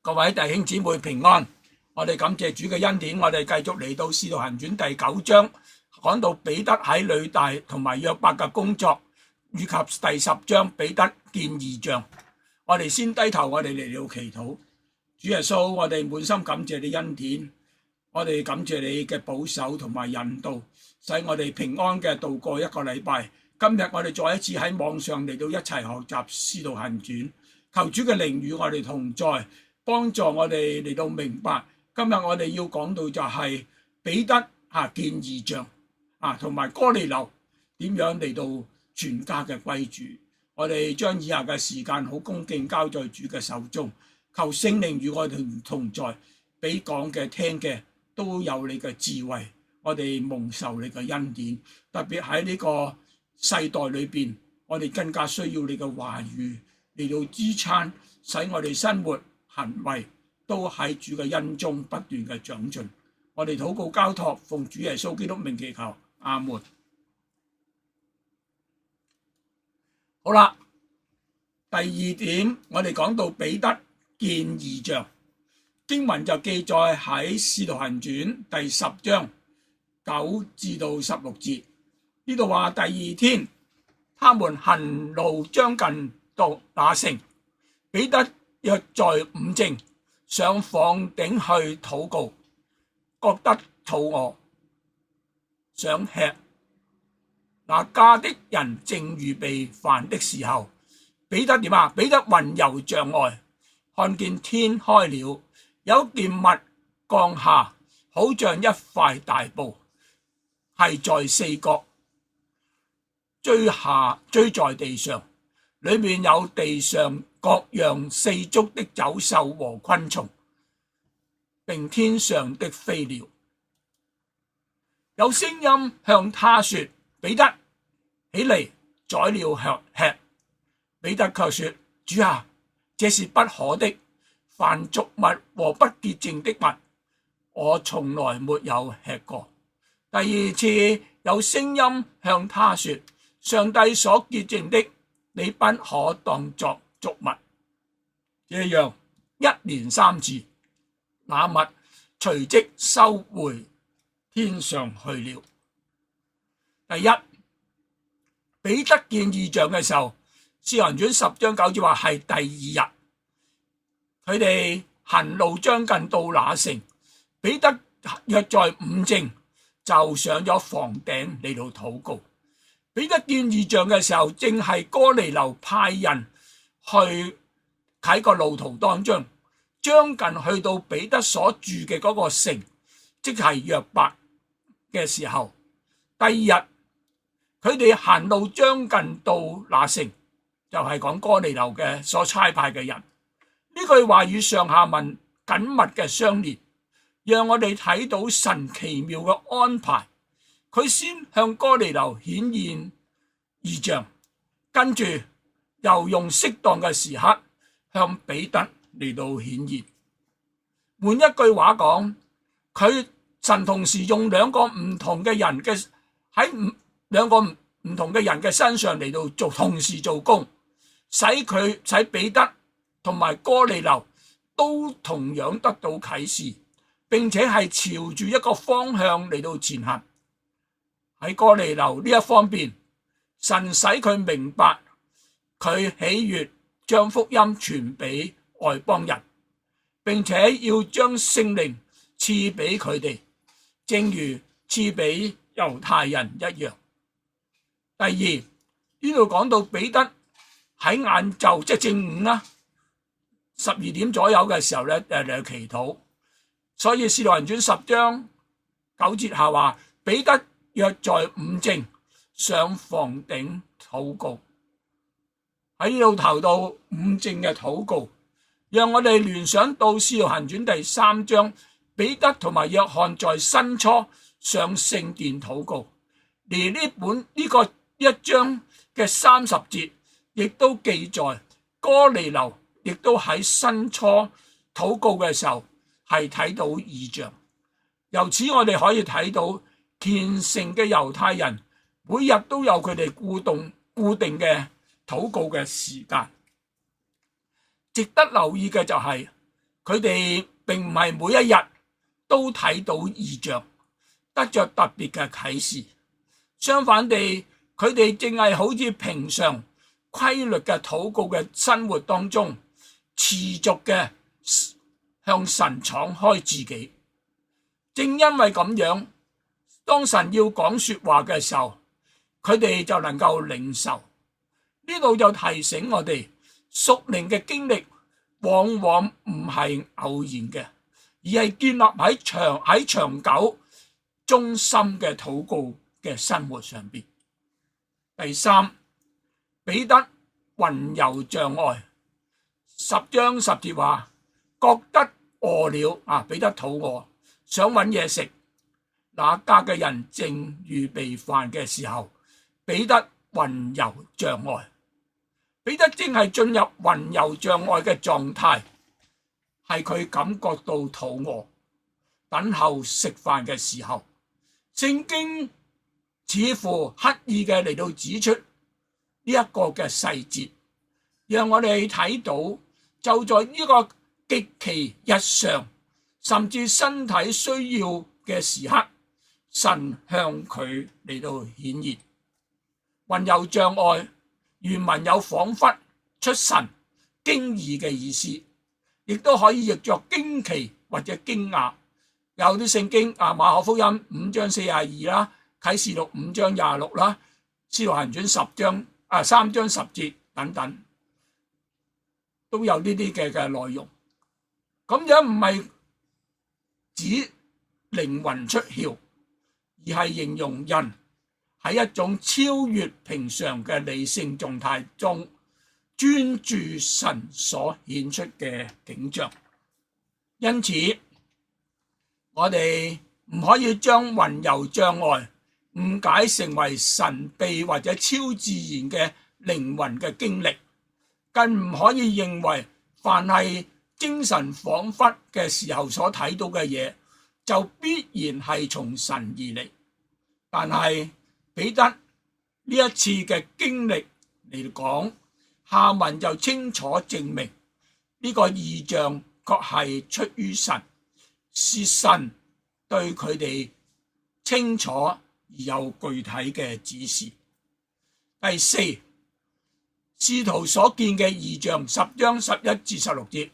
各位弟兄姊妹平安，我哋感謝主嘅恩典，我哋繼續嚟到《使徒行傳》第9章，講到彼得喺呂大同埋約伯嘅工作，以及第10章彼得見異象。我哋先低頭，我哋嚟到祈禱。主耶穌，我哋滿心感謝你恩典，我哋感謝你嘅保守同埋引導，使我哋平安嘅度過一個禮拜。今日我哋再一次喺網上嚟到一齊學習《使徒行傳》，求主嘅靈與我哋同在，幫助我哋嚟到明白。今日我哋要講到就係彼得見異象同埋哥尼流點樣嚟到全家嘅歸主。我哋將以下嘅時間好恭敬交在主嘅手中，求聖靈與我哋同在，俾講嘅聽嘅都有你嘅智慧。我哋蒙受你嘅恩典，特別喺呢個世代裏邊，我哋更加需要你嘅話語嚟到支撐，使我哋生活行為都喺主嘅恩中不斷嘅長進。我哋禱告交託，奉主耶穌基督名祈求，阿門。好啦，第二點，我哋講到彼得見異象，經文就記載喺《使徒行傳》第10章9至到16節。呢度話，第二天，他們行路將近到那城，彼得約在午正上房頂去禱告，覺得肚餓，想吃。那家的人正預備飯的時候，彼得點啊？彼得魂遊象外，看見天開了，有件物降下，好像一塊大布，係在四角墜在地上，裏面有地上各樣四足的走獸和昆蟲，並天上的飛鳥。有聲音向他說：彼得，起嚟，宰了吃。彼得卻說：主啊，這是不可的，凡俗物和不潔淨的物，我從來沒有吃過。第二次有聲音向他說：上帝所潔淨的，你不可當作俗物。這樣一連3次，那物隨即收回天上去了。第一，彼得見異象嘅時候，《使徒行傳》10章9節話係第2日，佢哋行路將近到那城，彼得約在午正就上咗房頂嚟到禱告。彼得見異象嘅時候，正係哥尼流派人去喺個路途當中，將近去到彼得所住嘅嗰個城，即係約伯嘅時候。第2日，佢哋行路將近到那城，就係講哥尼流嘅所差派嘅人。呢句話與上下文緊密嘅相連，讓我哋睇到神奇妙嘅安排。佢先向哥尼流顯現異象，跟住又用適當嘅時刻向彼得嚟到顯現。換一句話講，神同時用兩個唔同嘅人嘅喺兩個唔同嘅人嘅身上嚟到同時做工，使彼得同埋哥尼流都同樣得到啟示，並且係朝住一個方向嚟到前行。喺哥尼流呢一方面，神使佢明白佢喜悅將福音傳俾外邦人，並且要將聖靈賜俾佢哋，正如賜俾猶太人一樣。第二，呢度講到彼得喺晏晝即係正午啦，12點左右嘅時候咧嚟祈禱。所以《使徒行傳》10章9節下話，彼得約在午正上房頂禱告。喺呢度頭到午正嘅禱告，讓我哋聯想到《使徒行傳》第3章，彼得同埋約翰在申初上聖殿禱告。而呢個1章嘅30節亦都記載哥尼流亦都喺申初禱告嘅時候係睇到異象。由此我哋可以睇到虔誠嘅猶太人每日都有佢哋固定嘅禱告嘅時間。值得留意嘅就係佢哋並唔係每一日都睇到異象，得着特別嘅啟示。相反地，佢哋淨係好似平常規律嘅禱告嘅生活當中，持續嘅向神敞開自己。正因為咁樣，當神要講說話嘅時候，佢哋就能夠領受。呢度就提醒我哋，屬靈嘅經歷往往唔係偶然嘅，而係建立喺長久忠心嘅禱告嘅生活上邊。第三，彼得魂遊象外，10章10節話，覺得餓了，彼得肚餓，想搵嘢食。那家嘅人正預備飯嘅時候，彼得魂遊象外。彼得正係進入魂遊象外嘅狀態，係佢感覺到肚餓，等候食飯嘅時候。聖經似乎刻意嘅嚟到指出呢一個嘅細節，讓我哋睇到就在呢個極其日常甚至身體需要嘅時刻，神向佢嚟到顯現。魂遊象外原文有仿佛出神驚異嘅意思，亦都可以譯作驚奇或者驚訝。有啲聖經馬可福音5章42啦，啟示錄5章26啦，使徒行傳3章10節等等，都有呢啲嘅內容。咁樣唔係指靈魂出竅，而係形容人喺一種超越平常嘅理性狀態中，專注神所顯出嘅景象。因此，我哋唔可以將魂遊象外誤解成為神秘或者超自然嘅靈魂嘅經歷，更唔可以認為凡係精神恍惚嘅時候所睇到嘅嘢，就必然係從神而嚟。但係彼得呢一次嘅經歷嚟講，下文就清楚證明呢個異象確係出於神，是神對佢哋清楚而有具體嘅指示。第四，使徒所見嘅異象，10章11至16節，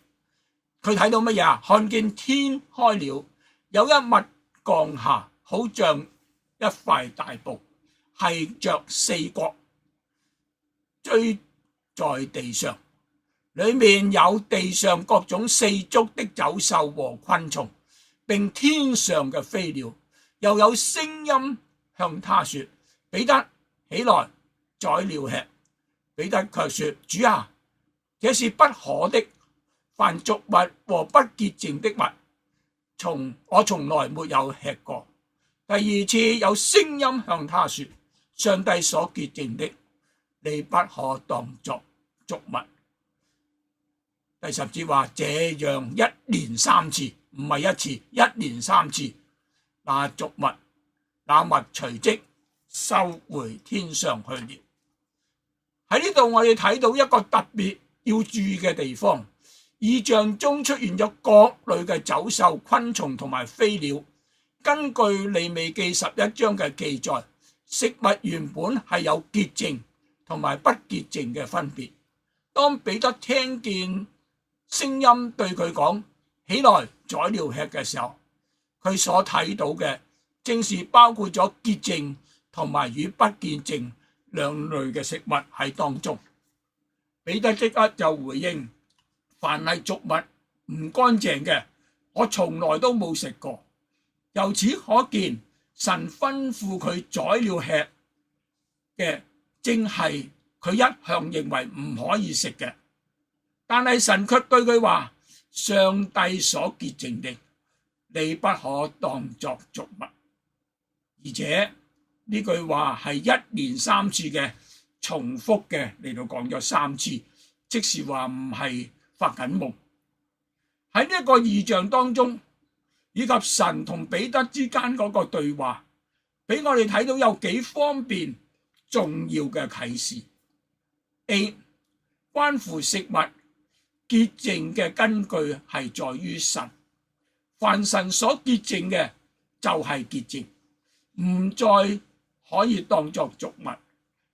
佢睇到乜嘢？看見天開了，有一物降下，好像一塊大布，係着4角，追在地上，裏面有地上各種4足的走獸和昆蟲，並天上嘅飛鳥。又有聲音向他說：彼得，起來宰了吃。彼得卻說：主啊，這是不可的，凡俗物和不潔淨的物，我從來沒有吃過。第二次有聲音向他說：上帝所潔淨的，你不可當作俗物。第10節話：這樣一連3次，唔係一次，一連3次，那俗物那物隨即收回天上去了。喺呢度我哋睇到一個特別要注意嘅地方，異象中出現咗各類嘅走獸、昆蟲同埋飛鳥。根據利未記11章嘅記載，食物原本係有潔淨同埋不潔淨嘅分別。當彼得聽見聲音對佢講起來宰了吃嘅時候，佢所睇到嘅正是包括咗潔淨同埋與不潔淨兩類嘅食物喺當中。彼得即刻就回應：凡係俗物唔乾淨嘅，我從來都冇食過。由此可見，神吩咐佢宰了吃嘅，正係佢一向認為唔可以食嘅。但係神卻對佢話：上帝所潔淨的，你不可當作俗物。而且呢句話係一連3次嘅重複嘅嚟到講咗3次，即是話唔係發緊夢。喺呢一個異象當中，以及神同彼得之間嗰個對話，俾我哋睇到有幾方面重要嘅啟示。A. 關乎食物潔淨嘅根據係在於神，凡神所潔淨嘅就係潔淨，唔再可以當作俗物。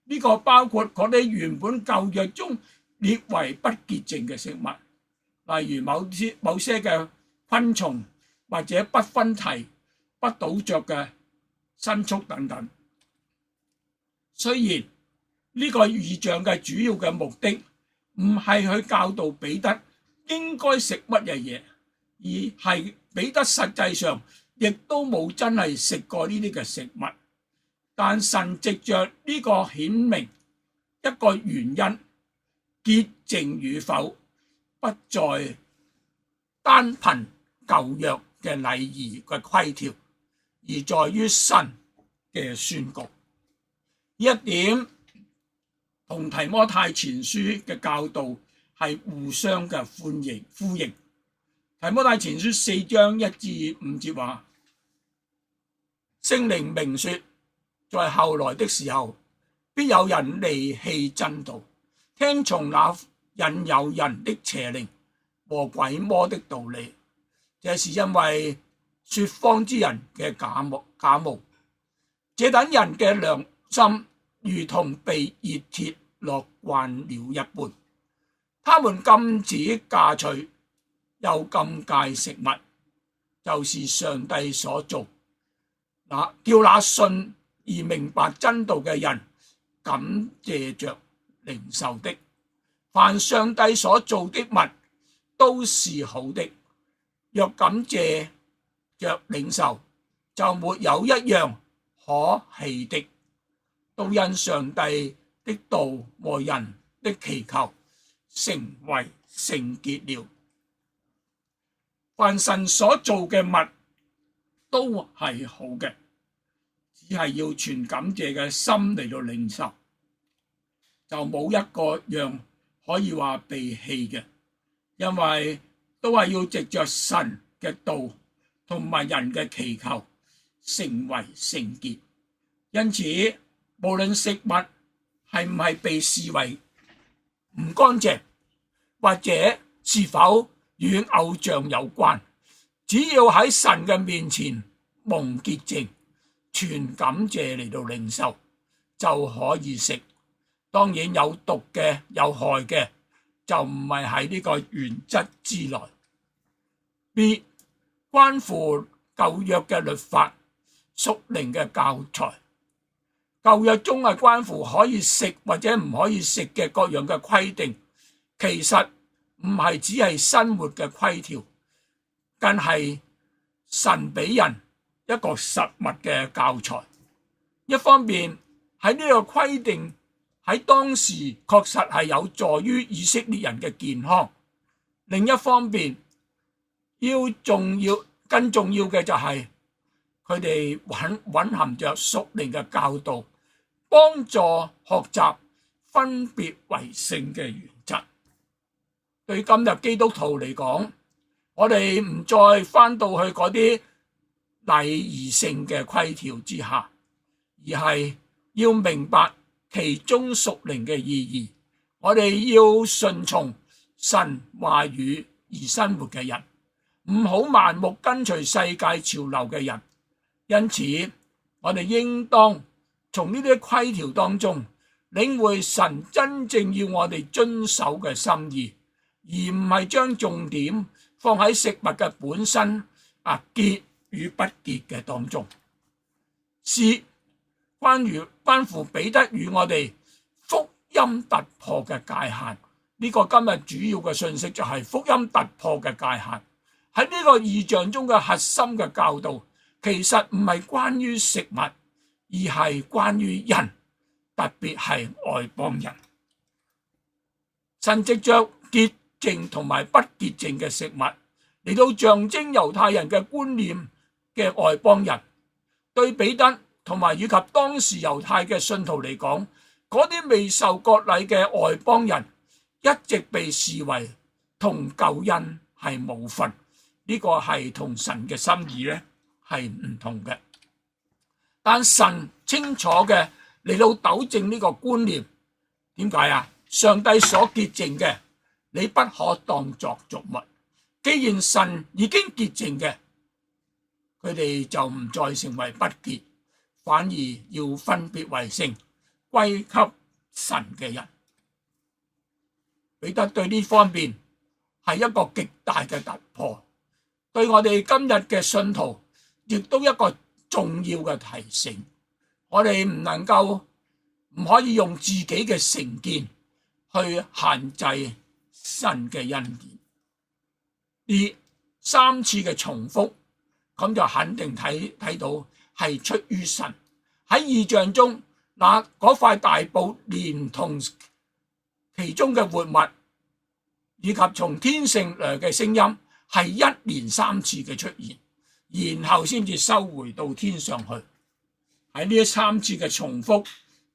呢個包括嗰啲原本舊約中列為不潔淨嘅食物，例如某些嘅昆蟲或者不分蹄、不倒嚼嘅牲畜等等。雖然呢個異象嘅主要嘅目的唔係去教導彼得應該食乜嘢嘢，而係彼得實際上亦都冇真係食過呢啲嘅食物。但神藉着呢個顯明一個原因，潔淨與否不再單憑舊約嘅禮儀嘅規條，而在於神嘅宣告。呢一點同提摩太前書嘅教導係互相嘅呼應。提摩太前書4章1至5節話：聖靈明說，在後來的時候，必有人離棄真道，聽從那引誘人的邪靈和鬼魔的道理。這是因為說謊之人嘅假冒，這等人嘅良心如同被熱鐵烙慣了一般。他們禁止嫁娶，又禁戒食物，就是上帝所造，叫那信而明白真道嘅人感謝着領受的。凡上帝所造的物都是好的，若感謝着領受，就沒有一樣可棄的，都因上帝的道和人的祈求成為聖潔了。凡神所造嘅物都係好嘅，只係要存感謝嘅心嚟到領受，就冇一個樣可以話被棄嘅，因為都係要藉着神嘅道同埋人嘅祈求成為聖潔。因此無論食物係唔係被視為唔乾淨，或者是否與偶像有關，只要喺神嘅面前蒙潔淨，全感謝嚟到領受，就可以食。當然有毒嘅有害嘅就唔係喺呢個原則之內。B. 關乎舊約嘅律法、屬靈嘅教材。舊約中係關乎可以食或者唔可以食嘅各樣嘅規定，其實唔係只係生活嘅規條，更係神俾人一個實物嘅教材。一方面喺呢個規定喺當時確實係有助於以色列人嘅健康，另一方面更重要嘅就係佢哋蘊含着屬靈嘅教導，幫助學習分別為聖嘅原則。對今日基督徒嚟講，我哋唔再返到去嗰啲禮儀性嘅規條之下，而係要明白其中屬靈嘅意義。我哋要順從神話語而生活嘅人，唔好盲目跟隨世界潮流嘅人。因此我哋應當從呢啲規條當中領會神真正要我哋遵守嘅心意，而唔係將重點放喺食物嘅本身潔與不潔嘅當中。C. 關乎彼得與我哋福音突破嘅界限。呢個今日主要嘅信息就係福音突破嘅界限。喺呢個異象中嘅核心嘅教導，其實唔係關於食物，而係關於人，特別係外邦人。神藉着潔淨同埋不潔淨嘅食物嚟到象徵猶太人嘅觀念嘅外邦人，對彼得同埋以及當時猶太嘅信徒嚟講，嗰啲未受割禮嘅外邦人一直被視為同救恩係無份。呢個係同神嘅心意咧係唔同嘅。但神清楚嘅嚟到糾正呢個觀念。點解啊？上帝所潔淨嘅，你不可當作俗物。既然神已經潔淨嘅，佢哋就唔再成為不潔，反而要分別為聖，歸給神嘅人。彼得對呢方面係一個極大嘅突破，對我哋今日嘅信徒亦都一個重要嘅提醒。我哋唔可以用自己嘅成見去限制神嘅恩典。呢三次嘅重複，咁就肯定睇到係出於神。喺異象中，嗰塊大布連同其中嘅活物，以及從天上來嘅聲音，係一連三次嘅出現，然後先至收回到天上去。喺呢三次嘅重複，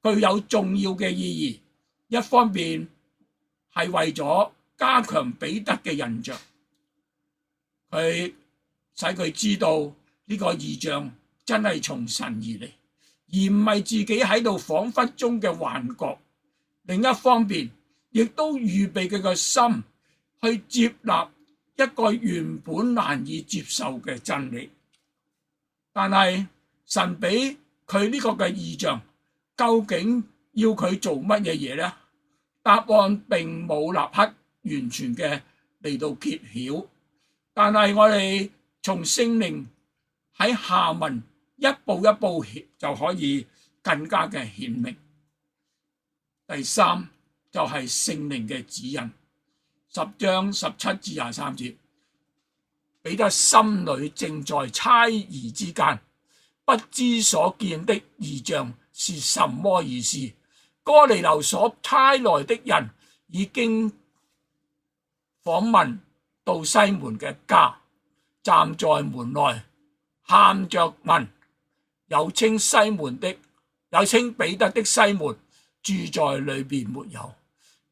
具有重要嘅意義。一方面係為咗加強彼得嘅印象，佢使佢知道呢個異象真係從神而嚟，而唔係自己喺度恍惚中嘅幻覺。另一方面，亦都預備佢個心去接納一個原本難以接受嘅真理。但係神俾佢呢個嘅異象，究竟要佢做乜嘢嘢呢？答案並冇立刻完全嘅嚟到揭曉，但係我哋從聖靈喺下文一步一步就可以更加嘅顯明。第三就係聖靈嘅指引，10章17至23節，彼得心裏正在猜疑之間，不知所見的異象是什麼意思。哥尼流所差來的人已經訪問到西門嘅家，站在門內喊着問，有稱彼得的西門住在裏面沒有？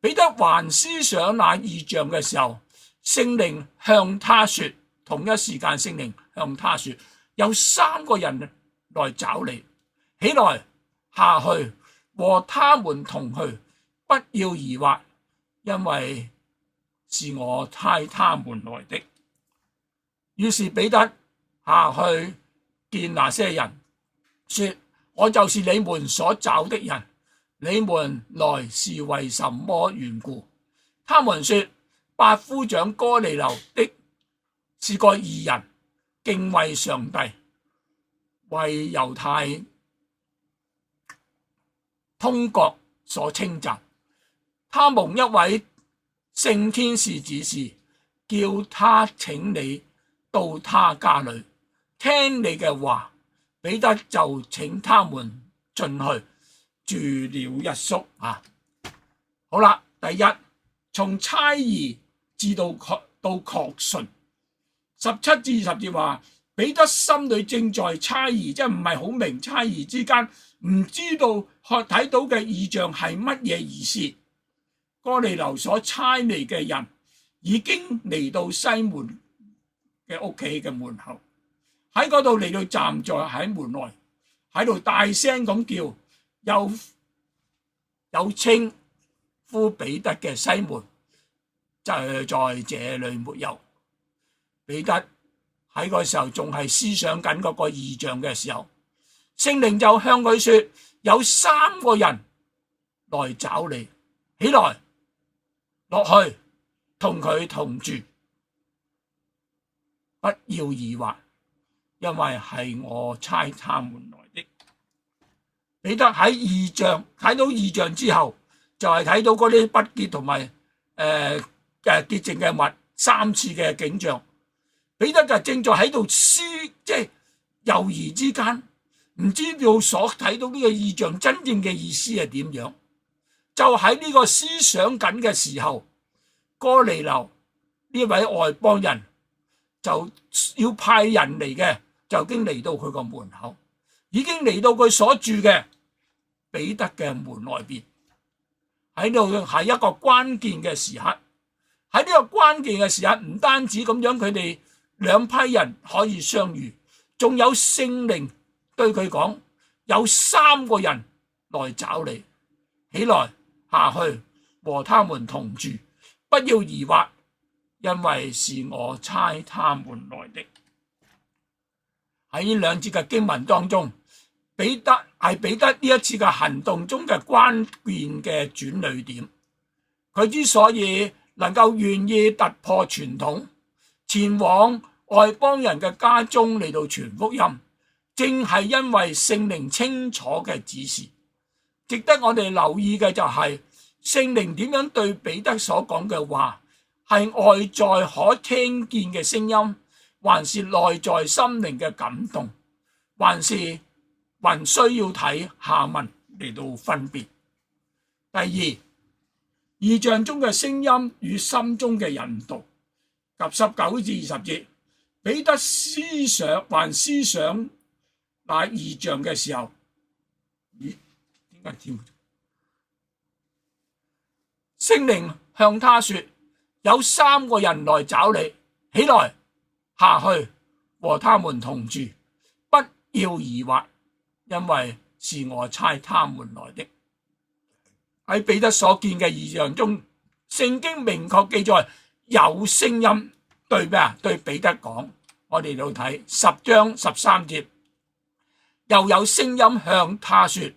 彼得還思想那異象嘅時候，聖靈向他說，同一時間聖靈向他說，有3個人來找你，起來下去和他們同去，不要疑惑，因為是我差他們來的。於是彼得下去見那些人，說，我就是你們所找的人，你們來是為什麼緣故？他們說，百夫長哥尼流的是個義人，敬畏上帝，為猶太通國所稱讚。他蒙一位聖天使指示，叫他請你到他家裏聽你嘅話。彼得就請他們進去住了一宿。好啦，第一，從猜疑至到確信。17至20節話，彼得心裏正在猜疑，即係唔係好明，猜疑之間唔知道睇到嘅異象係乜嘢意思。哥尼流所差嚟嘅人已經嚟到西門嘅屋企嘅門口，喺嗰度嚟到站在喺門內，喺度大聲咁叫，有稱呼彼得嘅西門就在這裏沒有。彼得喺個時候仲係思想緊嗰個異象嘅時候，聖靈就向佢說，有3個人來找你，起來落去同佢同住，不要疑惑，因為係我差他們來的。彼得喺睇到異象之後，就係睇到嗰啲不潔同埋潔淨嘅物3次嘅景象。彼得就正在喺度即係猶豫之間，唔知道所睇到呢個異象真正嘅意思係點樣。就喺呢個思想緊嘅時候，哥尼流呢位外邦人就要派人嚟嘅，就已經嚟到佢個門口，已經嚟到佢所住嘅彼得嘅門外邊。喺度係一個關鍵嘅時刻，喺呢個關鍵嘅時刻，唔單止咁樣，佢哋2批人可以相遇，仲有聖靈對佢講，有3個人來找你，起來下去和他們同住，不要疑惑，因為是我差他們來的。喺呢兩節嘅經文當中，彼得呢一次嘅行動中嘅關鍵嘅轉捩點。佢之所以能夠願意突破傳統，前往外邦人嘅家中嚟到傳福音，正係因為聖靈清楚嘅指示。值得我哋留意嘅就係聖靈點樣對彼得所講嘅話，係外在可聽見嘅聲音，還是內在心靈嘅感動，還需要睇下文嚟到分別。第二，異象中嘅聲音與心中嘅引導。及19至20節，彼得思想那異象嘅時候，點解跳？聖靈向他說：有3個人來找你，起來下去和他們同住，不要疑惑，因為是我差他們來的。喺彼得所見嘅異象中，聖經明確記載有聲音對彼得講。我哋嚟睇10章13節，又有聲音向他說：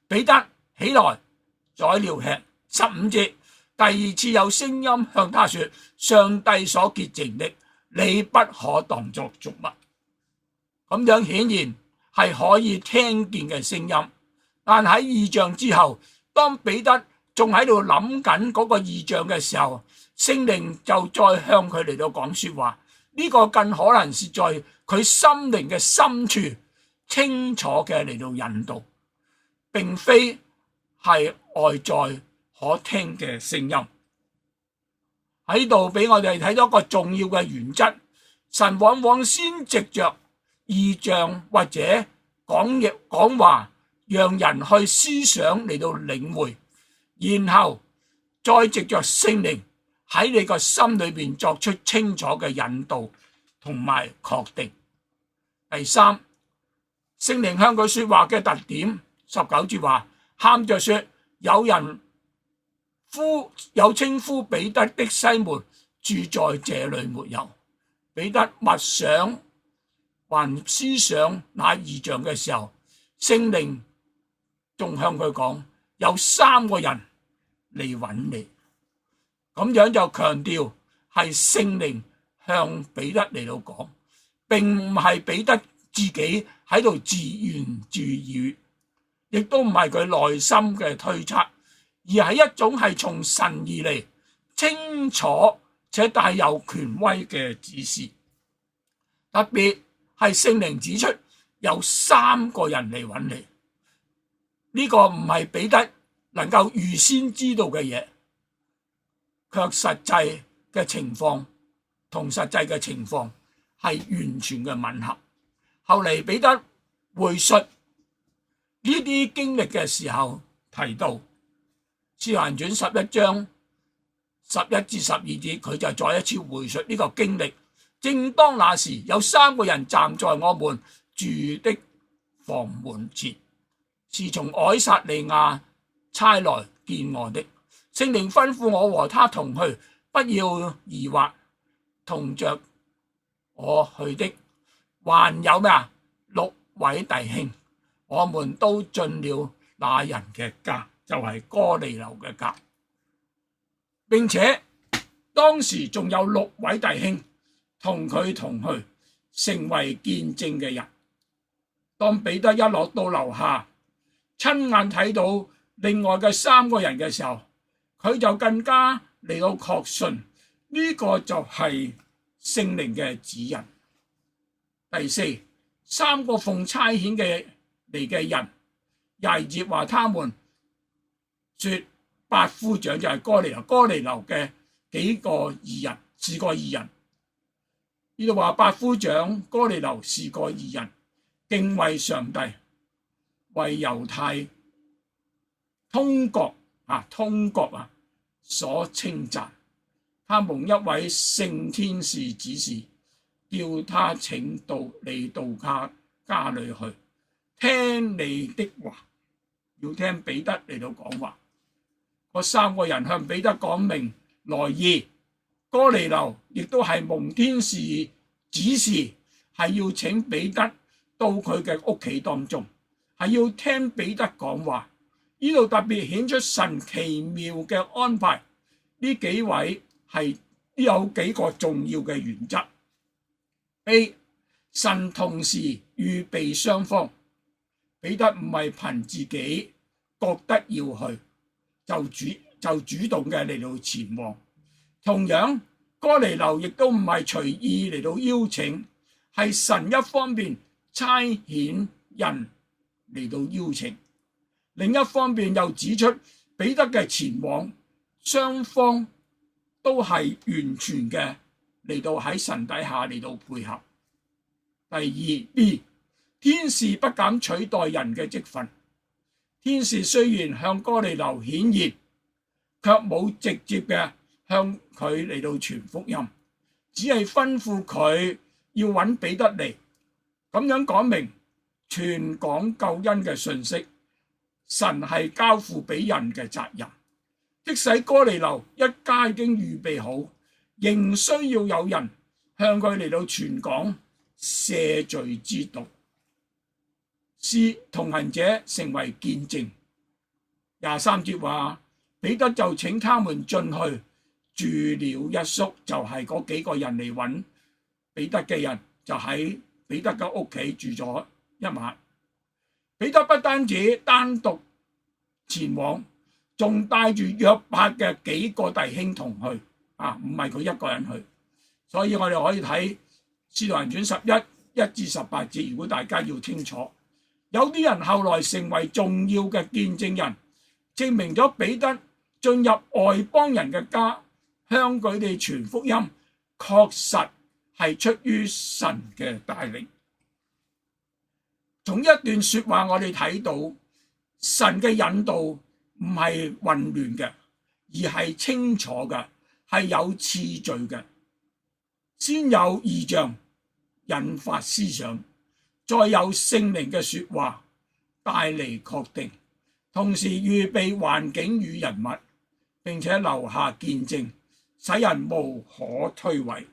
彼得起來宰了吃。15節，第二次有聲音向他說：上帝所潔淨的，你不可當作俗物。咁樣顯然係可以聽見嘅聲音，但喺異象之後，當彼得仲喺度諗緊嗰個異象嘅時候，聖靈就再向佢嚟到講說話。呢個更可能是在佢心靈嘅深處清楚嘅嚟到引導，並非係外在可聽嘅聲音。喺度俾我哋睇到一個重要嘅原則，神往往先藉着異象或者講話，讓人去思想嚟到領會，然後再藉着聖靈喺你個心裏邊作出清楚嘅引導同埋確定。第三，聖靈向佢說話嘅特點，19節話，喊着說：有稱呼彼得的西門住在這裏沒有？彼得默想還思想那異象嘅時候，聖靈仲向佢講：有3個人嚟揾你。咁樣就強調係聖靈向彼得嚟到講，並唔係彼得自己喺度自言自語，亦都唔係佢內心嘅推測，而係一種係從神而嚟，清楚且帶有權威嘅指示。特別係聖靈指出有3個人嚟揾你，呢個唔係彼得能夠預先知道嘅嘢，卻實際嘅情況同實際嘅情況係完全嘅吻合。後嚟彼得回述呢啲經歷嘅時候提到《使徒行傳》11章11至12節，佢就再一次回述呢個經歷。正當那時，有3個人站在我們住的房門前，是從凱撒利亞差來見我的。聖靈吩咐我和他同去，不要疑惑。同着我去的還有6位弟兄，我們都進了那人嘅家，就係哥尼流嘅家，並且當時仲有6位弟兄同佢同去，成為見證嘅人。當彼得一落到樓下，親眼睇到另外嘅3個人嘅時候，佢就更加嚟到確信呢個就係聖靈嘅指引。第四，3個奉差遣嚟嘅人，20節話他們說百夫長就係哥尼流嘅幾個義人，是個義人。呢度話百夫長哥尼流是個義人，敬畏上帝，為猶太通國所稱讚。他蒙一位聖天使指示，叫他請你到他家裏去，聽你的話，要聽彼得嚟到講話。嗰3個人向彼得講明來意，哥尼流亦都係蒙天使指示，係要請彼得到佢嘅屋企當中，係要聽彼得講話。呢度特別顯出神奇妙嘅安排。呢幾位係有幾個重要嘅原則。A. 神同時預備雙方，彼得唔係憑自己覺得要去就主動嘅嚟到前往。同樣，哥尼流亦都唔係隨意嚟到邀請，係神一方面差遣人嚟到邀請，另一方面又指出彼得嘅前往，雙方都係完全嘅嚟到喺神底下嚟到配合。第二 B， 天使不敢取代人嘅職分。天使雖然向哥尼流顯現，卻冇直接嘅向佢嚟到傳福音，只係吩咐佢要揾彼得嚟。咁樣講明傳講救恩嘅信息，神係交付俾人嘅責任。即使哥尼流一家已經預備好，仍需要有人向佢嚟到傳講赦罪之道，使同行者成為見證。23節話，彼得就請他們進去住了一宿，就係嗰幾個人嚟揾彼得嘅人，就喺彼得嘅屋企住咗一晚。彼得不單止單獨前往，仲帶住約帕嘅幾個弟兄同去，唔係佢一個人去。所以我哋可以睇《使徒行傳》11 至18節，如果大家要清楚，有啲人後來成為重要嘅見證人，證明咗彼得進入外邦人嘅家，向佢哋傳福音，確實係出於神嘅帶領。從一段說話我哋睇到，神嘅引導唔係混亂嘅，而係清楚嘅，係有次序嘅。先有異象引發思想，再有聖靈嘅說話帶嚟確定，同時預備環境與人物，並且留下見證，使人無可推諉。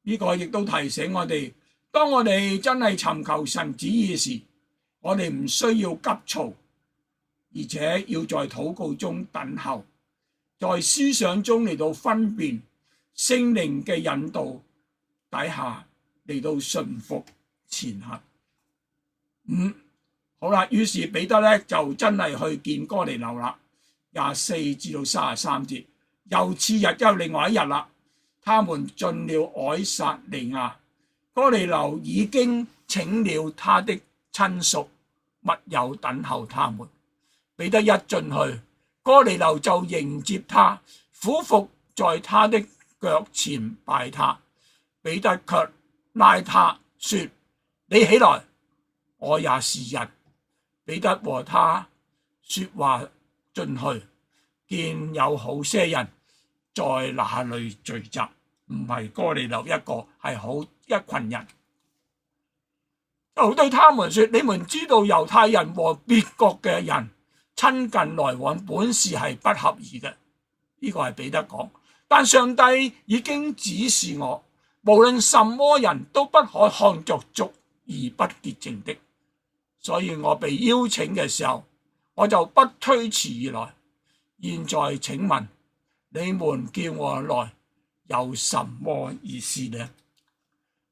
呢個亦都提醒我哋，當我哋真係尋求神旨意時，我哋唔需要急躁，而且要在禱告中等候，在思想中嚟到分辨聖靈嘅引導底下嚟到順服前行。好啦，於是彼得咧就真係去見哥尼流啦。24至33節，又次日又另外一日啦，他們進了凱撒利亞。哥尼流已經請了他的親屬，密友等候他們。彼得一進去，哥尼流就迎接他，俯伏在他的腳前拜他。彼得卻拉他說：你起來，我也是人。彼得和他說話進去，見有好些人在那裏聚集，唔係哥尼流一個，係好一群人。就對他們說：你們知道猶太人和別國嘅人親近來往本是係不合宜嘅，呢個係彼得講。但上帝已經指示我，無論什麼人都不可看作俗而不潔淨的。所以我被邀請嘅時候，我就不推辭而來。現在請問你們叫我來有什麼意思呢？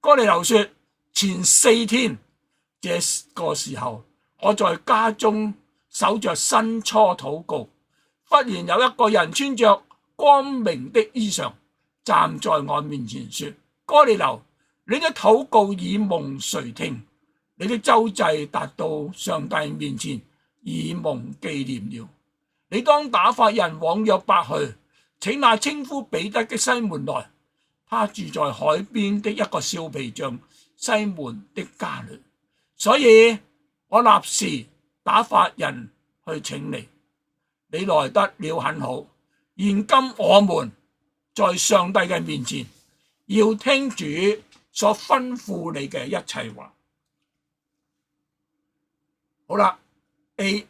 哥尼流說：前4天這個時候，我在家中守着申初禱告，忽然有一個人穿着光明的衣裳站在我面前說：哥尼流，你的禱告已蒙垂聽，你的周濟達到上帝面前，已蒙紀念了。你當打發人往約伯去，請那稱呼彼得的西門來，他住在海邊的一個笑皮匠西門的家裏。所以我立時打發人去請你，你來得了很好。現今我們在上帝嘅面前，要聽主所吩咐你嘅一切話。好啦， A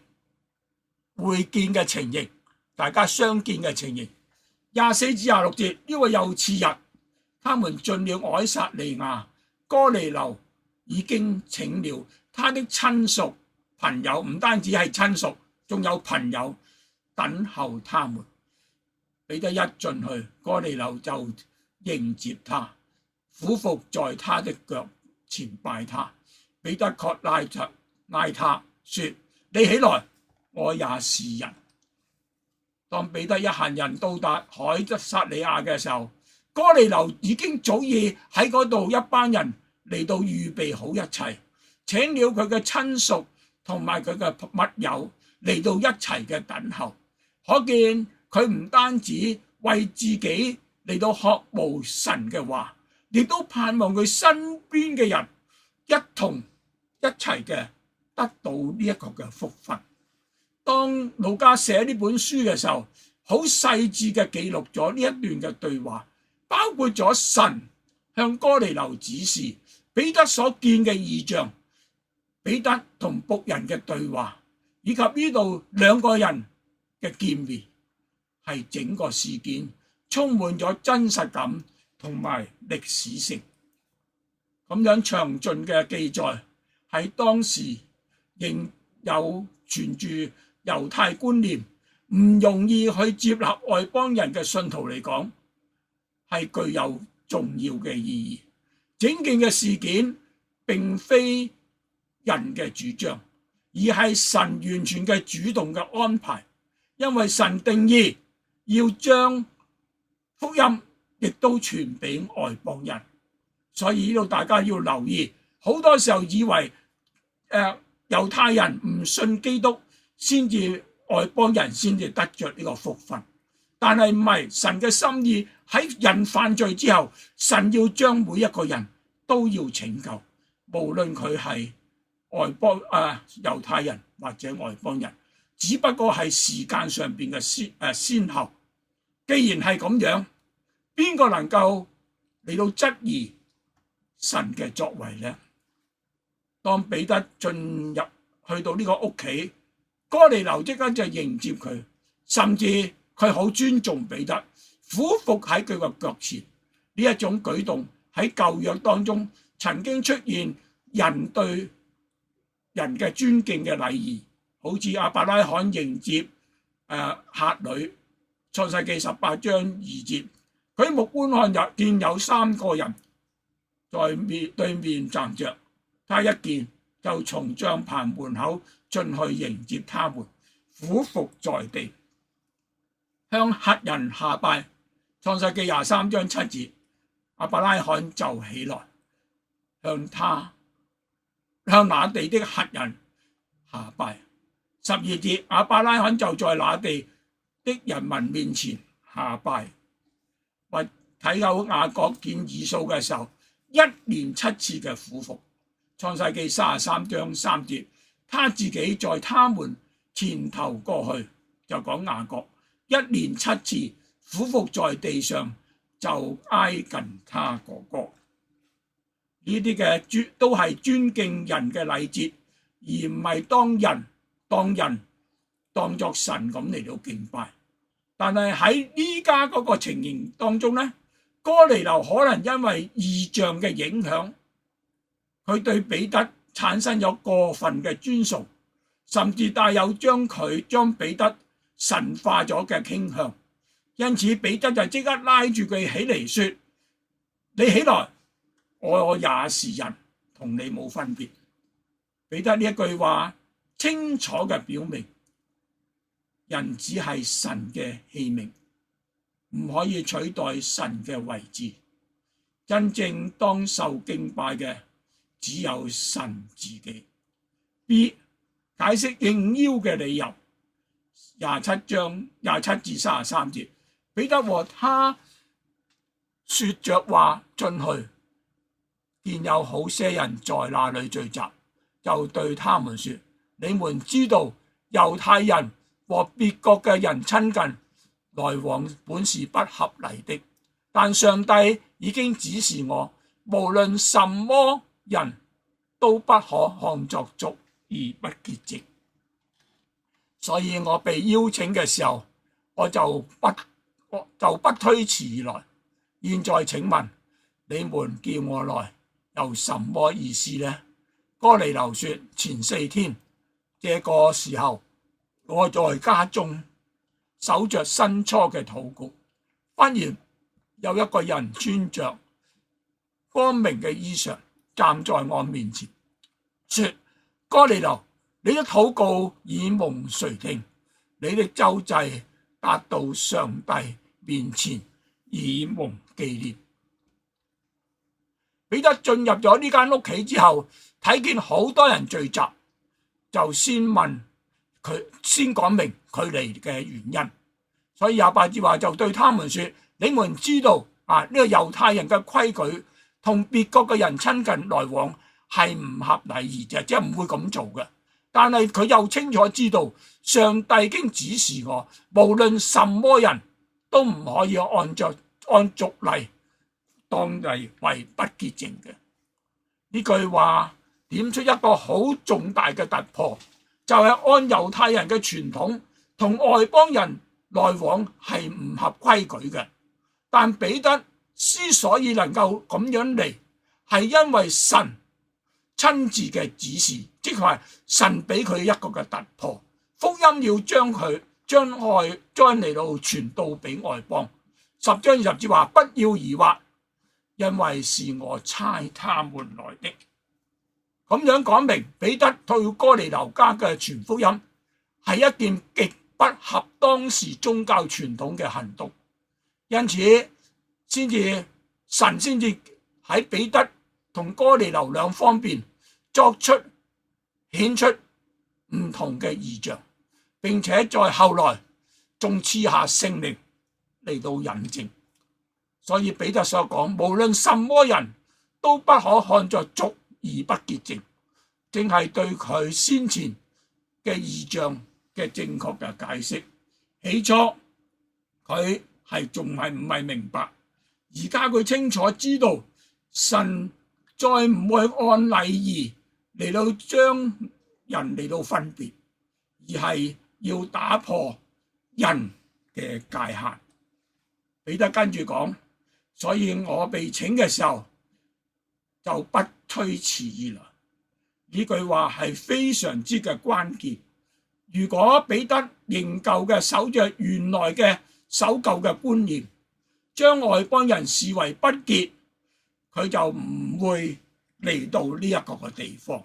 會見嘅情形，大家相見嘅情形， 24至26節，因為又次日，他們進了凱撒利亞，哥尼流已經請了他的親屬朋友，唔單止係親屬，仲有朋友等候他們。彼得一進去，哥尼流就迎接他，俯伏在他的腳前拜他。彼得卻拉他說：你起來，我也是人。當彼得一行人到達凱撒利亞嘅時候，哥尼流已經早已喺嗰度，一班人嚟到預備好一切，請了佢嘅親屬同埋佢嘅密友嚟到一齊嘅等候。可見佢唔單止為自己嚟到渴慕神嘅話，亦都盼望佢身邊嘅人一同一齊嘅得到呢一個嘅福分。當路加寫呢本書嘅時候，好細緻嘅記錄咗呢一段嘅對話，包括咗神向哥尼流指示，彼得所見嘅異象，彼得同僕人嘅對話，以及呢度兩個人嘅見面，係整個事件充滿咗真實感同埋歷史性。咁樣詳盡嘅記載喺當時仍有存住猶太觀念，唔容易去接納外邦人嘅信徒嚟講，係具有重要嘅意義。整件嘅事件並非人嘅主張，而係神完全嘅主動嘅安排，因為神定義要將福音亦都傳俾外邦人。所以呢度大家要留意，好多時候以為猶太人唔信基督先至外邦人先至得着呢個福分，但係唔係神嘅心意。喺人犯罪之後，神要將每一個人都要拯救，無論佢係猶太人或者外邦人，只不過係時間上邊嘅先後。既然係咁樣，邊個能夠嚟到質疑神嘅作為呢？當彼得進入去到呢個屋企，哥尼流即刻就迎接佢，甚至佢好尊重彼得，俯伏喺佢個腳前。呢一種舉動喺舊約當中曾經出現人對人嘅尊敬嘅禮儀，好似亞伯拉罕迎接客旅，創世記18章2節，佢目觀看見有3個人在對面站着，他一見就從帳棚門口進去迎接他們，俯伏在地，向客人下拜。創世記23章7節，亞伯拉罕就起來，向那地的客人下拜。12節，亞伯拉罕就在那地的人民面前下拜。或睇到雅各見以掃嘅時候，一連7次嘅俯伏。創世記33章3節，他自己在他們前頭過去，就講雅各一連7次俯伏在地上，就挨近他哥哥。呢啲嘅都係尊敬人嘅禮節，而唔係當人當作神咁嚟到敬拜。但係喺呢家嗰個情形當中呢，哥尼流可能因為異象嘅影響，佢對彼得產生咗過分嘅尊崇，甚至帶有將彼得神化咗嘅傾向。因此彼得就即刻拉住佢起嚟說：你起來，我也是人，同你冇分別。彼得呢一句話清楚嘅表明，人只係神嘅器皿，唔可以取代神嘅位置。真正當受敬拜嘅只有神自己。B 解釋應邀嘅理由，27章27至33節，彼得和他說着話進去，見有好些人在那裏聚集，就對他們說：你們知道猶太人和別國嘅人親近來往本是不合理的，但上帝已經指示我，無論什麼人都不可看作俗而不潔淨。所以我被邀請嘅時候，我就不就不推辭而來。現在請問你們叫我來有什麼意思呢？哥尼流說：前4天這個時候，我在家中守着申初嘅禱告，忽然有一個人穿着光明嘅衣裳站在我面前，說：哥尼流，你的禱告已蒙垂聽，你的周濟達到上帝面前，已蒙紀念。彼得進入咗呢間屋企之後，睇見好多人聚集，就先講明佢嚟嘅原因。所以28節話就對他們說：你們知道呢個猶太人嘅規矩，同別國嘅人親近來往係唔合禮儀嘅，即係唔會咁做嘅。但係佢又清楚知道，上帝已經指示我，無論什麼人都唔可以按俗例當為不潔淨嘅。呢句話點出一個好重大嘅突破，就係按猶太人嘅傳統，同外邦人來往係唔合規矩嘅。但彼得之所以能夠咁樣嚟，係因為神親自嘅指示，即係話神俾佢一個嘅突破，福音要將嚟到傳到俾外邦。10章20節話：不要疑惑，因為是我差他們來的。咁樣講明彼得對哥尼流家嘅傳福音係一件極不合當時宗教傳統嘅行動，因此神先至喺彼得同哥尼流兩方面顯出唔同嘅異象，並且在後來仲賜下聖靈嚟到引證。所以彼得所講，無論什麼人都不可看作俗而不潔淨，正係對佢先前嘅異象嘅正確嘅解釋。起初佢仲係唔係明白，而家佢清楚知道神再唔會按禮儀嚟到將人嚟到分別，而係要打破人嘅界限。彼得跟住講，所以我被請嘅時候就不推辭而來。呢句話係非常之嘅關鍵。如果彼得仍舊嘅守着原來嘅守舊嘅觀念，將外邦人視為不潔，佢就唔會嚟到呢一個嘅地方。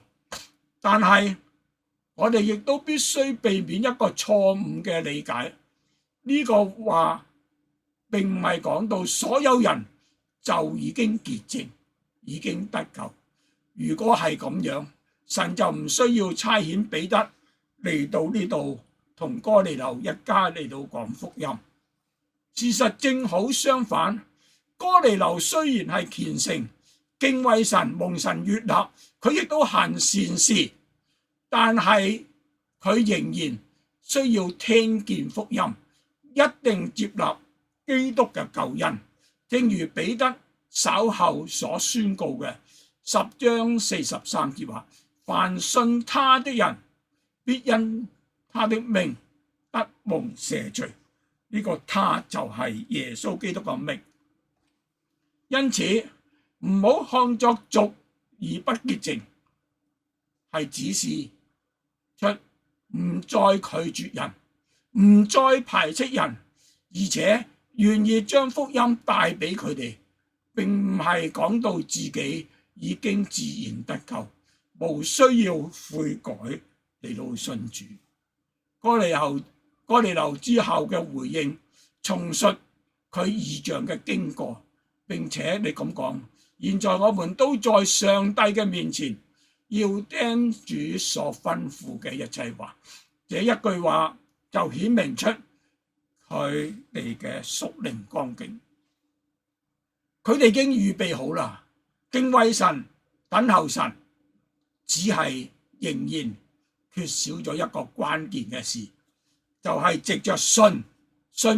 但係我哋亦都必須避免一個錯誤嘅理解，呢個話並唔係講到所有人就已經潔淨，已經得救。如果係咁樣，神就唔需要差遣彼得嚟到呢度同哥尼流一家嚟到講福音。事實正好相反，哥尼流雖然係虔誠、敬畏神、蒙神悅納，佢亦都行善事，但係佢仍然需要聽見福音，一定接納基督嘅救恩。正如彼得稍後所宣告嘅10章43節話：凡信他的人，必因他的名得蒙赦罪。呢個他就係耶穌基督嘅名。因此唔好看作俗而不潔淨，係指示出唔再拒絕人，唔再排斥人，而且願意將福音帶俾佢哋，並唔係講到自己已經自然得救，無需要悔改嚟到信主。哥尼流之後嘅回應，重述佢異象嘅經過，並且你咁講，現在我們都在上帝嘅面前，要聽主所吩咐嘅一切話。這一句話就顯明出佢哋嘅屬靈光景，佢哋已經預備好啦，敬畏神，等候神，只係仍然缺少咗一個關鍵嘅事，就係藉着信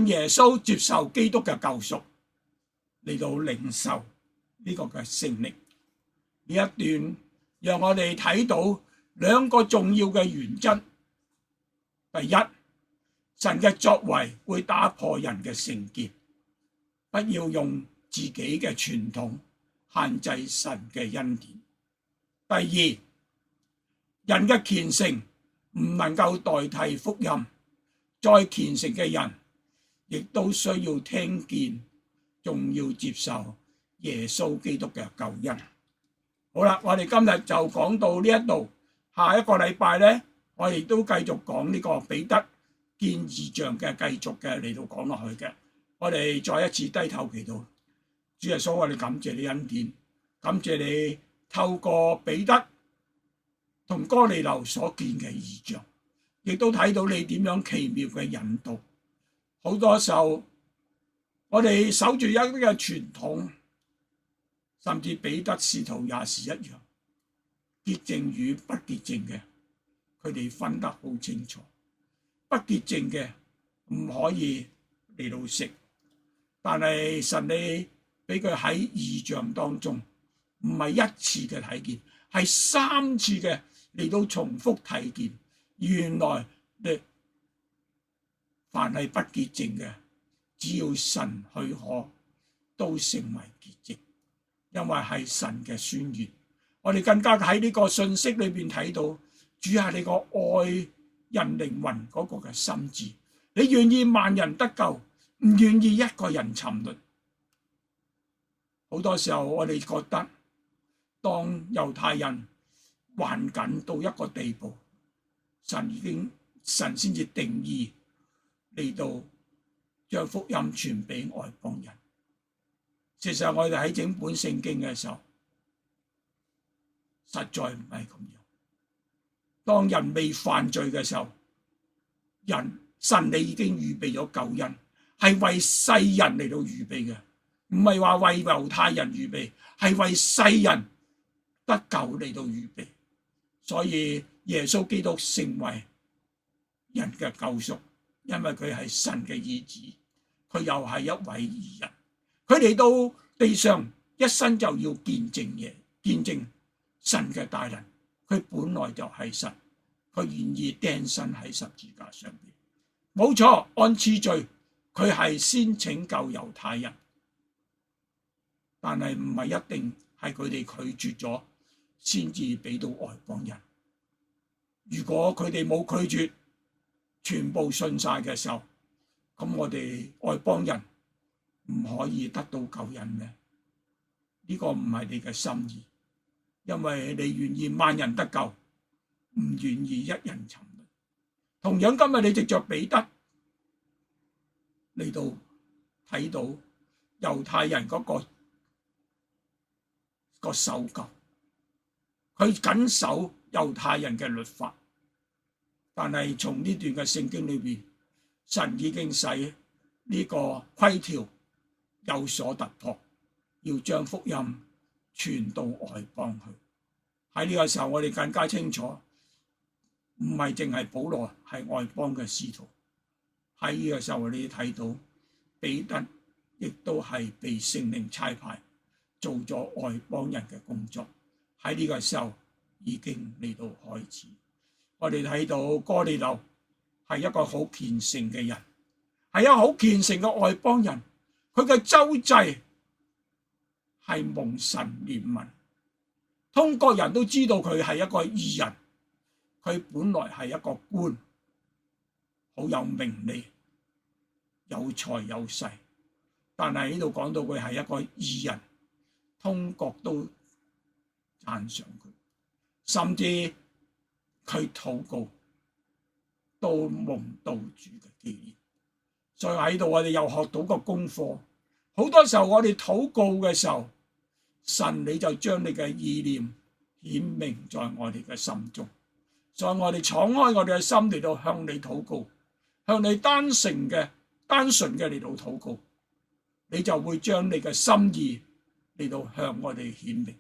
耶穌，接受基督嘅救贖，嚟到領受呢個嘅聖靈。呢一段讓我哋睇到兩個重要嘅原則。第一，神嘅作為會打破人嘅成見，不要用自己嘅傳統限制神嘅恩典。第二，人嘅虔誠唔能夠代替福音，再虔誠嘅人亦都需要聽見，仲要接受耶穌基督嘅救恩。好啦，我哋今日就講到呢一度，下一個禮拜呢，我哋都繼續講呢個彼得見異象嘅，繼續嘅嚟到講落去嘅。我哋再一次低頭祈禱，主耶穌，我哋感謝你恩典，感謝你透過彼得同哥尼流所見嘅異象，亦都睇到你點樣奇妙嘅引導。好多時候我哋守住一啲嘅傳統，甚至彼得使徒也是一樣，潔淨與不潔淨嘅，佢哋分得好清楚。不潔淨嘅唔可以嚟到食，但係神你俾佢喺異象當中，唔係一次嘅睇見，係3次嘅嚟到重複睇見。原來你凡係不潔淨嘅，只要神許可，都成為潔淨，因為係神嘅宣言。我哋更加喺呢個信息裏邊睇到，主係你個愛人靈魂嗰個嘅心志，你願意萬人得救，唔願意一個人沉淪。好多時候我哋覺得，當猶太人還緊到一個地步，神先至定義嚟到將福音傳俾外邦人。事實上我哋喺整本聖經嘅時候，實在唔係咁樣。當人未犯罪嘅時候，神你已經預備咗救恩，係為世人嚟到預備嘅，唔係話為猶太人預備，係為世人得救嚟到預備。所以耶穌基督成為人嘅救贖，因為佢係神嘅兒子，佢又係一位義人。佢嚟到地上一生就要見證神嘅大能。佢本來就係神，佢願意釘身喺十字架上邊。冇錯，按次序佢係先拯救猶太人，但係唔係一定係佢哋拒絕咗先至俾到外邦人。如果佢哋冇拒絕，全部信晒嘅時候，咁我哋外邦人唔可以得到救恩咩？呢個唔係你嘅心意，因為你願意萬人得救，唔願意一人沉淪。同樣今日你藉着彼得嚟到睇到猶太人嗰個守舊，佢謹守猶太人嘅律法，但係從呢段嘅聖經裏邊，神已經使呢個規條有所突破，要將福音傳到外邦去。喺呢個時候我哋更加清楚，唔係淨係保羅係外邦嘅使徒。喺呢個時候我哋睇到彼得亦都係被聖靈差派做咗外邦人嘅工作。喺呢個時候已經嚟到開始，我哋睇到哥尼流係一個好虔誠嘅人，係一個好虔誠嘅外邦人。佢嘅周濟係蒙神憐憫，通國人都知道佢係一個義人。佢本來係一個官，好有名利，有財有勢，但係呢度講到佢係一個義人，通國都讚賞佢，甚至佢禱告都蒙道主嘅紀念。所以喺度我哋又學到個功課，好多時候我哋禱告嘅時候，神你就將你嘅意念顯明在我哋嘅心中。所以我哋敞開我哋嘅心嚟到向你禱告，向你單純嘅嚟到禱告，你就會將你嘅心意嚟到向我哋顯明，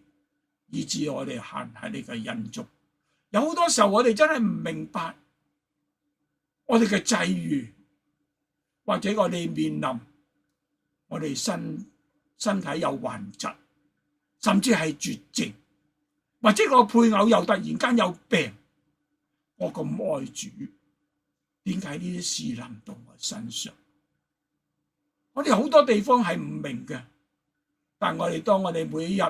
以致我哋行喺你嘅恩中。有好多時候我哋真係唔明白我哋嘅際遇，或者我哋面臨我哋身體有患疾，甚至係絕症，或者個配偶又突然間有病。我咁愛主，點解呢啲事臨到我身上？我哋好多地方係唔明嘅，但我哋當我哋每一日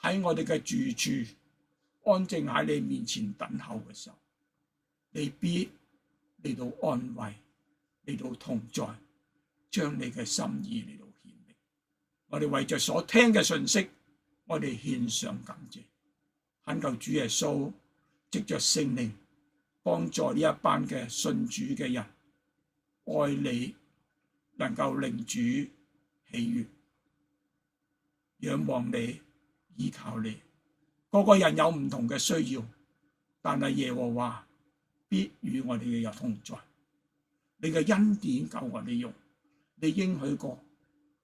喺我哋嘅住處安靜喺你面前等候嘅時候，你必嚟到安慰，嚟到同在，將你嘅心意嚟到顯明。我哋為着所聽嘅信息，我哋獻上感謝，懇求主耶穌藉着聖靈幫助呢一班嘅信主嘅人，愛你，能夠令主喜悅，仰望你，依靠你。個個人有唔同嘅需要，但係耶和華必與我哋嘅人同在。你嘅恩典夠我哋用，你應許過，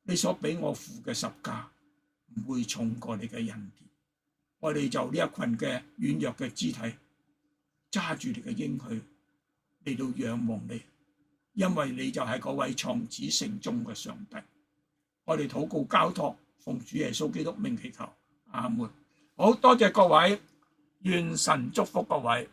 你所俾我付嘅十架唔會重過你嘅恩典。我哋就呢一群嘅軟弱嘅肢體，揸住你嘅應許嚟到仰望你，因為你就係嗰位創始成終嘅上帝。我哋禱告交託，奉主耶穌基督名祈求，阿門。好多謝各位，願神祝福各位。